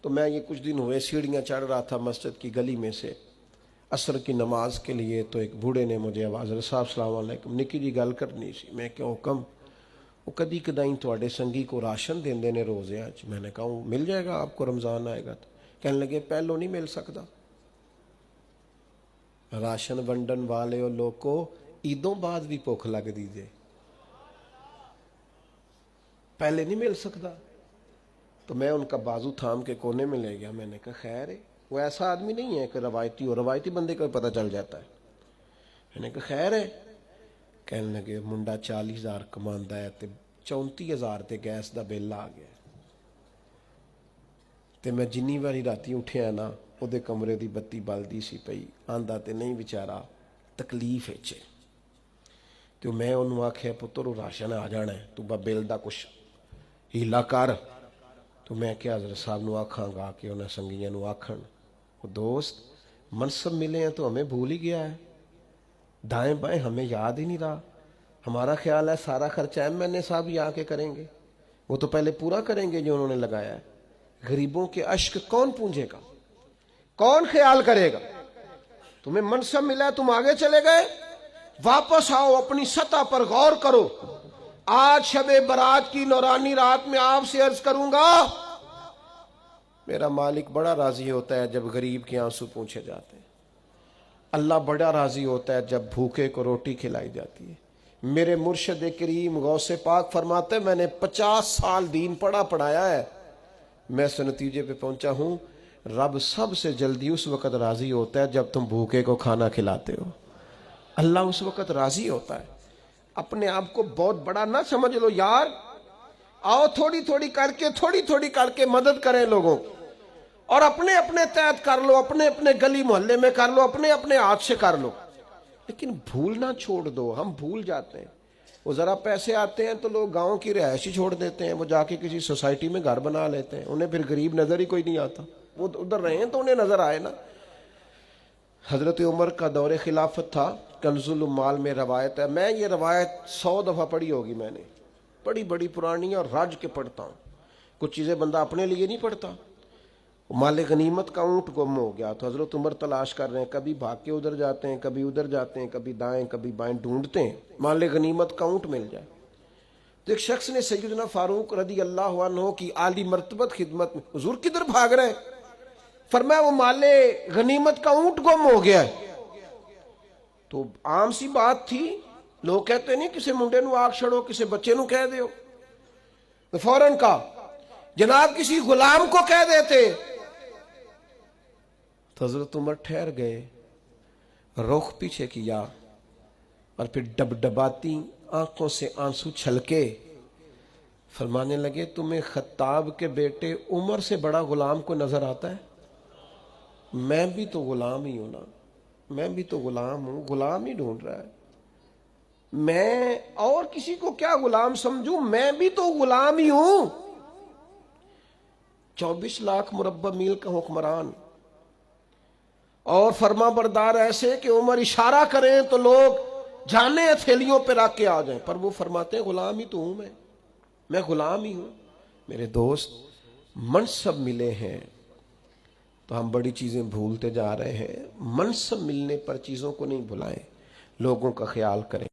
تو میں یہ کچھ دن ہوئے سیڑھیاں چڑھ رہا تھا مسجد کی گلی میں سے عصر کی نماز کے لیے، تو ایک بوڑھے نے مجھے آواز صاحب السلام علیکم، نکی جی گل کرنی سی۔ میں کیا حکم؟ وہ کدی کدائیں تواڈے سنگی کو راشن دیندے نے روزے اچ۔ میں نے کہا مل جائے گا آپ کو، رمضان آئے گا تو۔ کہنے لگے پہلو نہیں مل سکتا، راشن ونڈن والے لوگ کو عیدوں بعد بھی بھوک لگ دی جے، پہلے نہیں مل سکتا۔ تو میں ان کا بازو تھام کے کونے میں لے گیا، میں نے کہا خیر ہے، وہ ایسا آدمی نہیں ہے کہ روایتی ہو، روایتی بندے کو پتہ چل جاتا ہے۔ میں نے کہا خیر ہے۔ کہنے لگے منڈا 40,000 کماندا ہے تے 34,000 تے گیس دا بل آ گیا تے میں جنی واری راتی اٹھیا نا او دے کمرے دی بتی بلدی سی پئی، آندا تے نہیں بیچارہ تکلیف وچ ہے۔ تو میں انہوں آکھیا پتر وہ راشن آ جانا ہے، تو با بل دا کچھ ہیلا کر۔ تو میں کیا حضرت صاحب نو آکھاں گا کہ انہیں سنگیاں نو آکھن دوست منصب ملے ہیں تو ہمیں بھول ہی گیا ہے، دائیں بائیں ہمیں یاد ہی نہیں رہا۔ ہمارا خیال ہے سارا خرچہ ایم این اے صاحب ہی آ کے کریں گے، وہ تو پہلے پورا کریں گے جو انہوں نے لگایا ہے۔ غریبوں کے اشک کون پونجے گا، کون خیال کرے گا؟ تمہیں منصب ملا ہے، تم آگے چلے گئے، واپس آؤ، اپنی سطح پر غور کرو۔ آج شب برات کی نورانی رات میں آپ سے عرض کروں گا، میرا مالک بڑا راضی ہوتا ہے جب غریب کے آنسو پوچھے جاتے ہیں، اللہ بڑا راضی ہوتا ہے جب بھوکے کو روٹی کھلائی جاتی ہے۔ میرے مرشد کریم غوث پاک فرماتے ہیں میں نے 50 سال دین پڑھایا ہے، میں اس نتیجے پہ پہنچا ہوں رب سب سے جلدی اس وقت راضی ہوتا ہے جب تم بھوکے کو کھانا کھلاتے ہو، اللہ اس وقت راضی ہوتا ہے۔ اپنے آپ کو بہت بڑا نہ سمجھ لو یار، آؤ تھوڑی تھوڑی کر کے مدد کریں لوگوں، اور اپنے اپنے تحت کر لو، اپنے اپنے گلی محلے میں کر لو، اپنے اپنے ہاتھ سے کر لو، لیکن بھولنا چھوڑ دو۔ ہم بھول جاتے ہیں، وہ ذرا پیسے آتے ہیں تو لوگ گاؤں کی رہائش ہی چھوڑ دیتے ہیں، وہ جا کے کسی سوسائٹی میں گھر بنا لیتے ہیں، انہیں پھر غریب نظر ہی کوئی نہیں آتا، وہ ادھر رہے ہیں تو انہیں نظر آئے نا۔ حضرت عمر کا دور خلافت تھا، کنز العمال میں روایت ہے، میں یہ روایت 100 دفعہ پڑھی ہوگی، میں نے بڑی بڑی پرانی اور راج کے پڑھتا ہوں، کچھ چیزیں بندہ اپنے لیے نہیں پڑھتا۔ مال غنیمت کا اونٹ گم ہو گیا تو حضرت عمر تلاش کر رہے ہیں، کبھی بھاگ کے ادھر جاتے ہیں، کبھی ادھر جاتے ہیں، کبھی دائیں کبھی بائیں ڈھونڈتے ہیں مال غنیمت کا اونٹ مل جائے۔ تو ایک شخص نے سیدنا فاروق رضی اللہ عنہ کی عالی مرتبت خدمت میں، حضور کدھر بھاگ رہے ہیں؟ فرمایا وہ مال غنیمت کا اونٹ گم ہو گیا ہے۔ تو عام سی بات تھی، لوگ کہتے نہیں کسی منڈے نو آگ چھڑو، کسی بچے نو کہہ دیو، تو فوراً کہا جناب کسی غلام کو کہہ دیتے۔ تو حضرت عمر ٹھہر گئے، رخ پیچھے کیا اور پھر ڈبڈباتی آنکھوں سے آنسو چھلکے فرمانے لگے تمہیں خطاب کے بیٹے عمر سے بڑا غلام کو نظر آتا ہے؟ میں بھی تو غلام ہی ہوں نا، میں بھی تو غلام ہوں، غلام ہی ڈھونڈ رہا ہے، میں اور کسی کو کیا غلام سمجھوں، میں بھی تو غلام ہی ہوں۔ 24 لاکھ مربع میل کا حکمران اور فرما بردار ایسے کہ عمر اشارہ کریں تو لوگ جانے ہتھیلیوں پہ رکھ کے آ جائیں، پر وہ فرماتے ہیں غلام ہی تو ہوں، میں غلام ہی ہوں۔ میرے دوست منصب ملے ہیں تو ہم بڑی چیزیں بھولتے جا رہے ہیں، منصب ملنے پر چیزوں کو نہیں بھلائیں، لوگوں کا خیال کریں۔